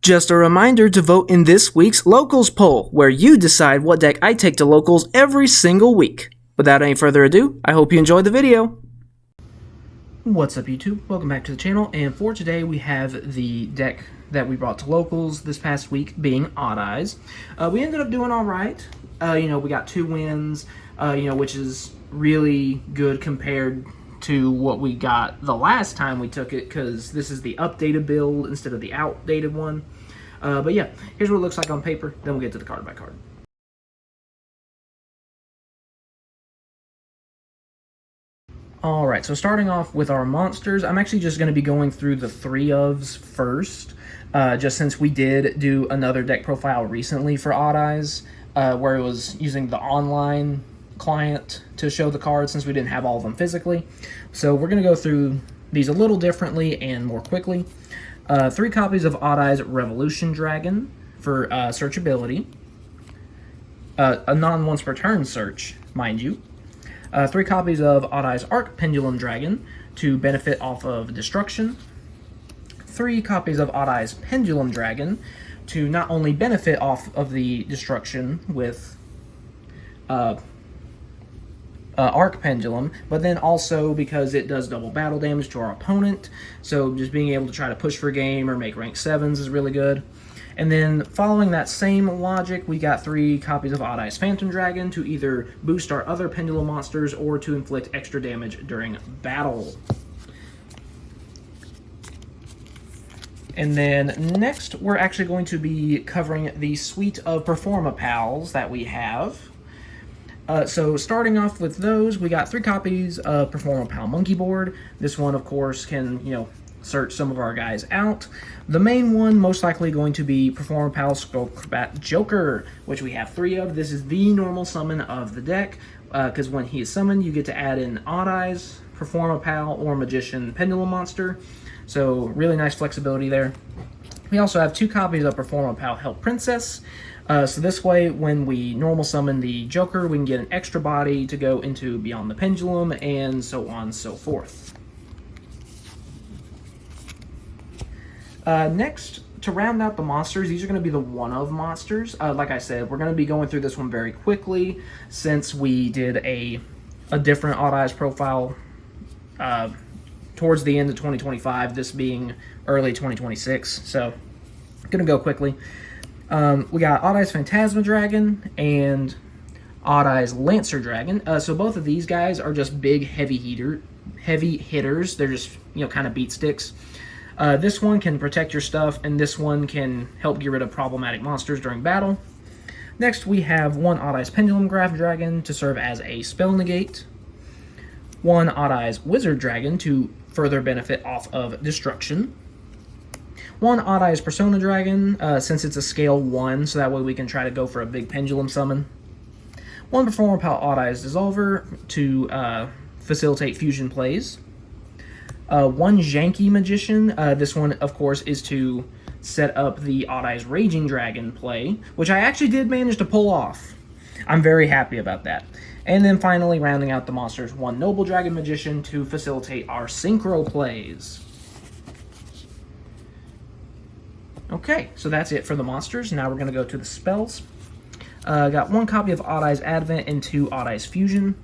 Just a reminder to vote in this week's Locals poll, where you decide what deck I take to Locals every single week. Without any further ado, I hope you enjoyed the video. What's up YouTube? Welcome back to the channel, and for today we have the deck that we brought to Locals this past week, being Odd Eyes. We ended up doing alright. We got 2 wins, which is really good compared to what we got the last time we took it, because this is the updated build instead of the outdated one. But yeah, here's what it looks like on paper, then we'll get to the card by card. Alright, so starting off with our monsters, I'm actually just going to be going through the 3 ofs first, just since we did do another deck profile recently for Odd Eyes, where it was using the online client to show the cards since we didn't have all of them physically. So we're going to go through these a little differently and more quickly. 3 copies of Odd Eyes Revolution Dragon for searchability. A non-once per turn search, mind you. 3 copies of Odd Eyes Arc Pendulum Dragon to benefit off of destruction. 3 copies of Odd Eyes Pendulum Dragon to not only benefit off of the destruction with Arc Pendulum, but then also because it does double battle damage to our opponent, so just being able to try to push for a game or make rank 7s is really good. And then following that same logic, we got 3 copies of Odd Eyes Phantom Dragon to either boost our other Pendulum monsters or to inflict extra damage during battle. And then next, we're actually going to be covering the suite of Performapals that we have. So starting off with those, we got 3 copies of Performapal Monkey Board. This one, of course, can, search some of our guys out. The main one, most likely going to be Performapal Skullcrobat Joker, which we have 3 of. This is the normal summon of the deck, because when he is summoned, you get to add in Odd Eyes, Performapal, or Magician Pendulum Monster. So really nice flexibility there. We also have 2 copies of Performapal Help Princess. So this way, when we normal summon the Joker, we can get an extra body to go into Beyond the Pendulum, and so on and so forth. Next, to round out the monsters, these are going to be the 1 of monsters. Like I said, we're going to be going through this one very quickly, since we did a different Odd Eyes profile towards the end of 2025, this being early 2026, so I'm going to go quickly. We got Odd Eyes Phantasma Dragon and Odd Eyes Lancer Dragon. So both of these guys are just big, heavy hitters. They're just, kind of beat sticks. This one can protect your stuff, and this one can help get rid of problematic monsters during battle. Next, we have 1 Odd Eyes Pendulum Graph Dragon to serve as a spell negate. 1 Odd Eyes Wizard Dragon to further benefit off of destruction. 1 Odd Eyes Persona Dragon, since it's a scale 1, so that way we can try to go for a big pendulum summon. 1 Performapal Odd Eyes Dissolver to facilitate fusion plays. 1 Janky Magician, this one, of course, is to set up the Odd Eyes Raging Dragon play, which I actually did manage to pull off. I'm very happy about that. And then finally, rounding out the monsters, 1 Noble Dragon Magician to facilitate our synchro plays. Okay, so that's it for the monsters. Now we're going to go to the spells. Got 1 copy of Odd Eyes Advent and 2 Odd Eyes Fusion.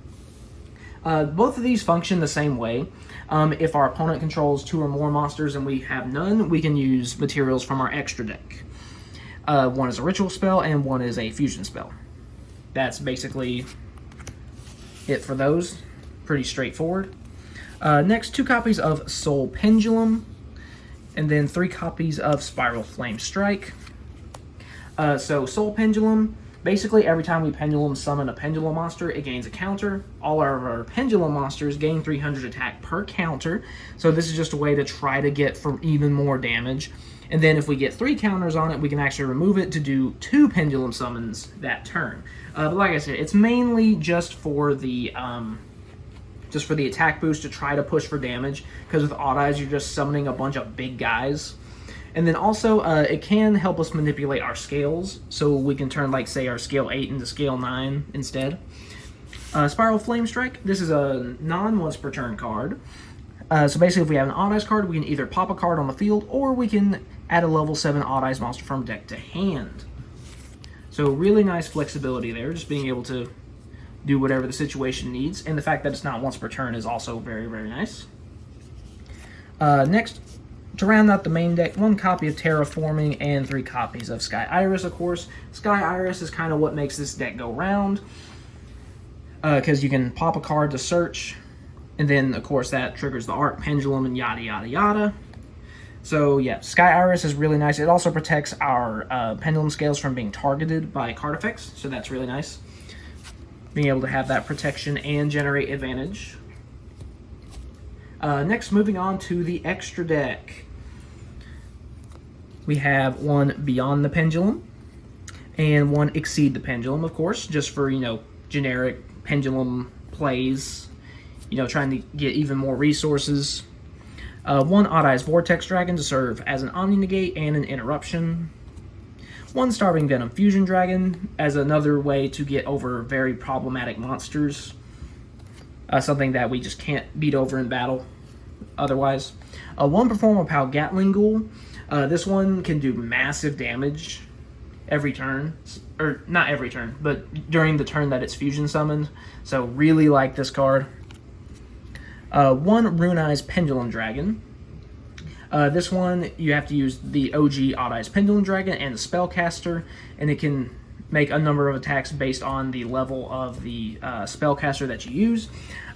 Both of these function the same way. If our opponent controls 2 or more monsters and we have none, we can use materials from our extra deck. 1 is a ritual spell and 1 is a fusion spell. That's basically it for those. Pretty straightforward. Next, 2 copies of Soul Pendulum. And then 3 copies of Spiral Flame Strike. So Soul Pendulum, basically every time we Pendulum summon a Pendulum monster, it gains a counter. All of our Pendulum monsters gain 300 attack per counter. So this is just a way to try to get for even more damage. And then if we get 3 counters on it, we can actually remove it to do 2 Pendulum summons that turn. But like I said, it's mainly just for the attack boost to try to push for damage, because with Odd Eyes you're just summoning a bunch of big guys. And then also it can help us manipulate our scales, so we can turn, like, say, our scale 8 into scale 9 instead. Spiral Flame Strike, this is a non-once per turn card. So basically, if we have an Odd Eyes card, we can either pop a card on the field, or we can add a level 7 Odd Eyes monster from deck to hand. So really nice flexibility there, just being able to do whatever the situation needs. And the fact that it's not once per turn is also very, very nice. Next, to round out the main deck, 1 copy of Terraforming and 3 copies of Sky Iris, of course. Sky Iris is kind of what makes this deck go round, because you can pop a card to search, and then, of course, that triggers the Arc Pendulum and yada, yada, yada. So, yeah, Sky Iris is really nice. It also protects our Pendulum Scales from being targeted by card effects, so that's really nice. Being able to have that protection and generate advantage. Next, moving on to the extra deck. We have 1 Beyond the Pendulum and 1 Exceed the Pendulum, of course, just for, generic Pendulum plays, trying to get even more resources. 1 Odd Eyes Vortex Dragon to serve as an Omni-Negate and an Interruption. 1 Starving Venom Fusion Dragon as another way to get over very problematic monsters. Something that we just can't beat over in battle otherwise. 1 Performapal Gatling Ghoul. This one can do massive damage every turn. Or, not every turn, but during the turn that it's fusion summoned. So, really like this card. 1 Rune Eyes Pendulum Dragon. This one, you have to use the OG Odd Eyes Pendulum Dragon and the Spellcaster, and it can make a number of attacks based on the level of the Spellcaster that you use.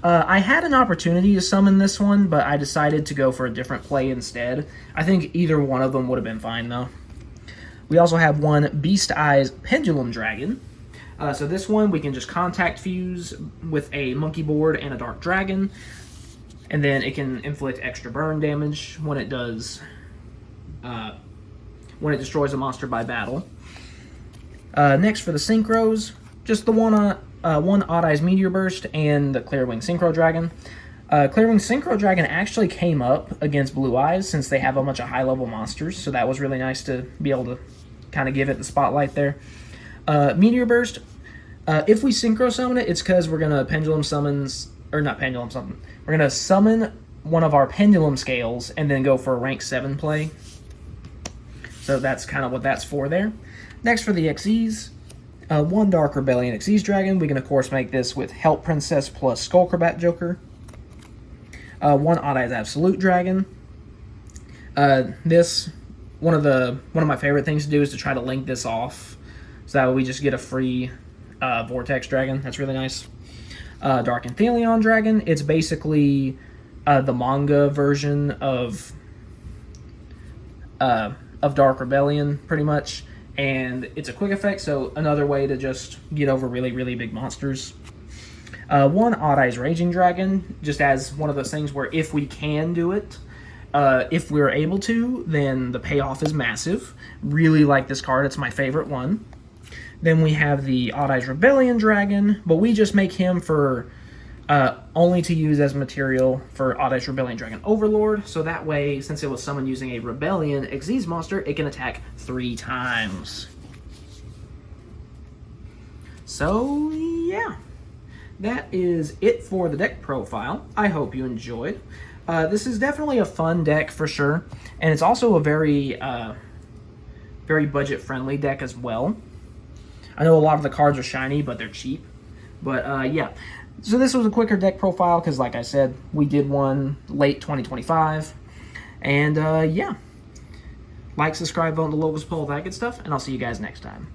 I had an opportunity to summon this one, but I decided to go for a different play instead. I think either one of them would have been fine, though. We also have 1 Beast Eyes Pendulum Dragon. So this one, we can just contact fuse with a Monkey Board and a Dark Dragon. And then it can inflict extra burn damage when it does, when it destroys a monster by battle. Next for the Synchros, just the 1 Odd Eyes Meteor Burst and the Clearwing Synchro Dragon. Clearwing Synchro Dragon actually came up against Blue Eyes since they have a bunch of high-level monsters, so that was really nice to be able to kind of give it the spotlight there. Meteor Burst, if we Synchro Summon it, it's because we're going to Pendulum Summons, or not Pendulum Summon, we're going to summon one of our Pendulum Scales and then go for a rank 7 play. So that's kind of what that's for there. Next for the XEs, 1 Dark Rebellion XEs Dragon. We can, of course, make this with Help Princess plus Skullcrobat Joker. 1 Odd Eyes Absolute Dragon. This, one of my favorite things to do is to try to link this off, so that way we just get a free Vortex Dragon. That's really nice. Dark Anthelion Dragon. It's basically the manga version of Dark Rebellion, pretty much. And it's a quick effect, so another way to just get over really, really big monsters. 1 Odd Eyes Raging Dragon, just as one of those things where if we can do it, if we're able to, then the payoff is massive. Really like this card. It's my favorite one. Then we have the Odd Eyes Rebellion Dragon, but we just make him for only to use as material for Odd Eyes Rebellion Dragon Overlord. So that way, since it was summoned using a Rebellion Xyz monster, it can attack 3 times. So, yeah. That is it for the deck profile. I hope you enjoyed. This is definitely a fun deck for sure, and it's also a very budget-friendly deck as well. I know a lot of the cards are shiny, but they're cheap. But, yeah. So this was a quicker deck profile because, like I said, we did one late 2025. And, yeah. Like, subscribe, vote on the logos poll, that good stuff, and I'll see you guys next time.